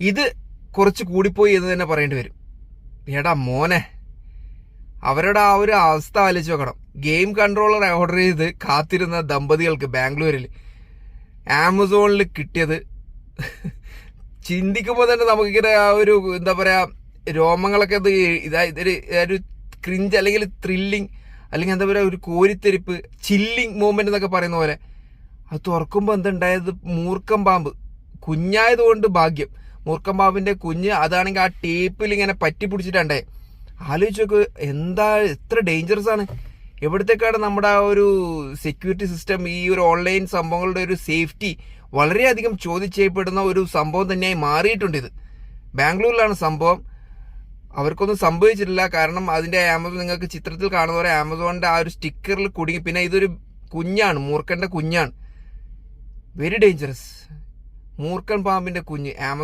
ഇത് കുറച്ച് കൂടിപ്പോയി എന്ന് തന്നെ പറയേണ്ടി വരും. എടാ മോനെ, അവരുടെ ആ ഒരു അവസ്ഥ ആലോചിച്ച് നോക്കണം. ഗെയിം കൺട്രോളർ ഓർഡർ ചെയ്ത് കാത്തിരുന്ന ദമ്പതികൾക്ക് ബാംഗ്ലൂരിൽ ആമസോണിൽ കിട്ടിയത് ചിന്തിക്കുമ്പോൾ തന്നെ നമുക്കിങ്ങനെ ആ ഒരു എന്താ പറയുക, രോമങ്ങളൊക്കെ ഇതൊരു ക്രിഞ്ച് അല്ലെങ്കിൽ ത്രില്ലിങ് അല്ലെങ്കിൽ എന്താ പറയുക, ഒരു കോരിത്തെരിപ്പ്, ചില്ലിങ് മൂവ്മെന്റ് എന്നൊക്കെ പറയുന്ന പോലെ. അത് തുറക്കുമ്പോൾ എന്തുണ്ടായത്, മൂർക്കം പാമ്പ് കുഞ്ഞായതുകൊണ്ട് ഭാഗ്യം. മൂർക്കം പാമ്പിന്റെ കുഞ്ഞ് അതാണെങ്കിൽ ആ ടേപ്പിൽ ഇങ്ങനെ പറ്റി പിടിച്ചിട്ടുണ്ടേ. ആലോചിച്ച് നോക്ക്, എത്ര ഡേഞ്ചറസ് ആണ്. എവിടത്തേക്കാണ് നമ്മുടെ ആ ഒരു സെക്യൂരിറ്റി സിസ്റ്റം, ഈ ഒരു ഓൺലൈൻ സംഭവങ്ങളുടെ ഒരു സേഫ്റ്റി വളരെയധികം ചോദ്യം ചെയ്യപ്പെടുന്ന ഒരു സംഭവം തന്നെയായി മാറിയിട്ടുണ്ട്. ഇത് ബാംഗ്ലൂരിലാണ് സംഭവം. അവർക്കൊന്നും സംഭവിച്ചിട്ടില്ല. കാരണം അതിന്റെ ആമസോൺ നിങ്ങൾക്ക് ചിത്രത്തിൽ കാണുന്ന പോലെ ആമസോണിന്റെ ആ ഒരു സ്റ്റിക്കറിൽ കുടുങ്ങി. പിന്നെ ഇതൊരു കുഞ്ഞാണ്, മൂർഖന്റെ കുഞ്ഞാണ്. Very dangerous. മൂർഖൻ പാമ്പിന്റെ കുഞ്ഞ്